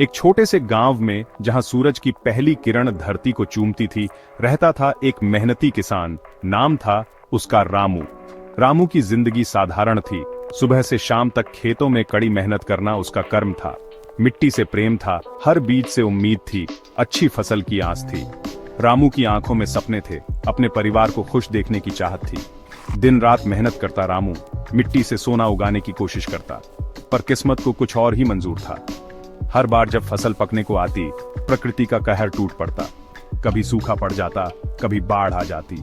एक छोटे से गांव में जहां सूरज की पहली किरण धरती को चूमती थी, रहता था एक मेहनती किसान। नाम था उसका रामू। रामू की जिंदगी साधारण थी। सुबह से शाम तक खेतों में कड़ी मेहनत करना उसका कर्म था। मिट्टी से प्रेम था, हर बीज से उम्मीद थी, अच्छी फसल की आस थी। रामू की आंखों में सपने थे, अपने परिवार को खुश देखने की चाहत थी। दिन रात मेहनत करता रामू, मिट्टी से सोना उगाने की कोशिश करता, पर किस्मत को कुछ और ही मंजूर था। हर बार जब फसल पकने को आती, प्रकृति का कहर टूट पड़ता। कभी सूखा पड़ जाता, कभी बाढ़ आ जाती।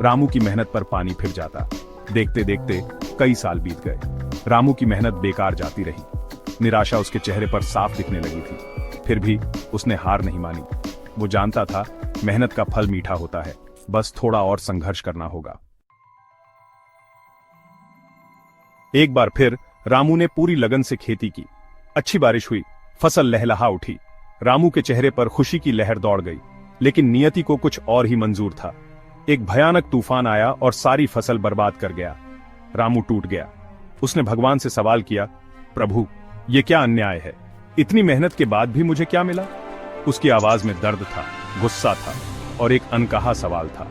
रामू की मेहनत पर पानी फिर जाता। देखते देखते कई साल बीत गए। रामू की मेहनत बेकार जाती रही। निराशा उसके चेहरे पर साफ दिखने लगी थी। फिर भी उसने हार नहीं मानी। वो जानता था मेहनत का फल मीठा होता है, बस थोड़ा और संघर्ष करना होगा। एक बार फिर रामू ने पूरी लगन से खेती की। अच्छी बारिश हुई, फसल लहलहा उठी। रामू के चेहरे पर खुशी की लहर दौड़ गई। लेकिन नियति को कुछ और ही मंजूर था। एक भयानक तूफान आया और सारी फसल बर्बाद कर गया। रामू टूट गया। उसने भगवान से सवाल किया, प्रभु, ये क्या अन्याय है? इतनी मेहनत के बाद भी मुझे क्या मिला? उसकी आवाज में दर्द था, गुस्सा था और एक अनकहा सवाल था।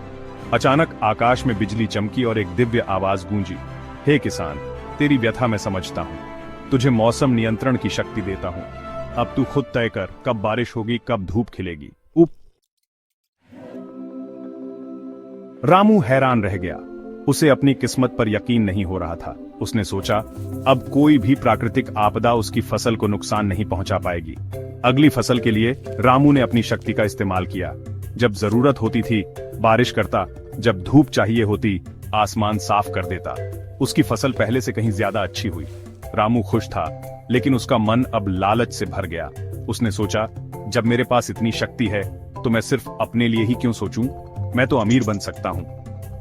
अचानक आकाश में बिजली चमकी और एक दिव्य आवाज गूंजी, हे किसान, तेरी व्यथा मैं समझता हूं। तुझे मौसम नियंत्रण की शक्ति देता हूं। अब तू खुद तय कर, कब बारिश होगी, कब धूप खिलेगी। रामू हैरान रह गया। उसे अपनी किस्मत पर यकीन नहीं हो रहा था। उसने सोचा, अब कोई भी प्राकृतिक आपदा उसकी फसल को नुकसान नहीं पहुंचा पाएगी। अगली फसल के लिए रामू ने अपनी शक्ति का इस्तेमाल किया। जब जरूरत होती थी, बारिश करता। जब धूप चाहिए होती, आसमान साफ कर देता। उसकी फसल पहले से कहीं ज्यादा अच्छी हुई। रामू खुश था, लेकिन उसका मन अब लालच से भर गया। उसने सोचा, जब मेरे पास इतनी शक्ति है, तो मैं सिर्फ अपने लिए ही क्यों सोचूं? मैं तो अमीर बन सकता हूं।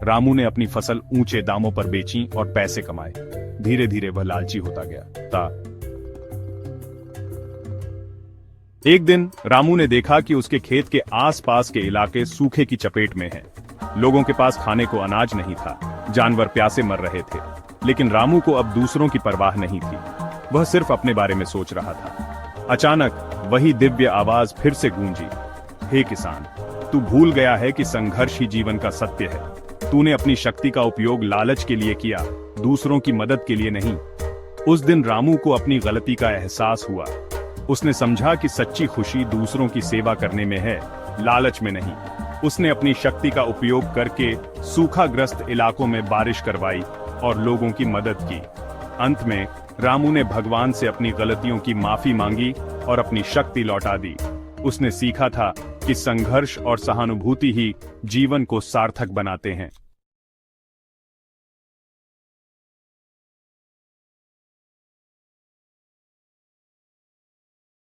रामू ने अपनी फसल ऊंचे दामों पर बेची और पैसे कमाए। धीरे धीरे वह लालची होता गया। एक दिन रामू ने देखा कि उसके खेत के आसपास के इलाके सूखे की चपेट में हैं। लोगों के पास खाने को अनाज नहीं था, जानवर प्यासे मर रहे थे। लेकिन रामू को अब दूसरों की परवाह नहीं थी। वह सिर्फ अपने बारे में सोच रहा था। अचानक वही दिव्य आवाज फिर से गूंजी, हे किसान, तू भूल गया है कि संघर्ष ही जीवन का सत्य है। तूने अपनी शक्ति का उपयोग लालच के लिए किया, दूसरों की मदद के लिए नहीं। उस दिन रामू को अपनी गलती का एहसास हुआ। उसने समझा कि सच्ची खुशी दूसरों की सेवा करने में है, लालच में नहीं। उसने अपनी शक्ति का उपयोग करके सूखाग्रस्त इलाकों में बारिश करवाई और लोगों की मदद की। अंत में रामू ने भगवान से अपनी गलतियों की माफी मांगी और अपनी शक्ति लौटा दी। उसने सीखा था कि संघर्ष और सहानुभूति ही जीवन को सार्थक बनाते हैं।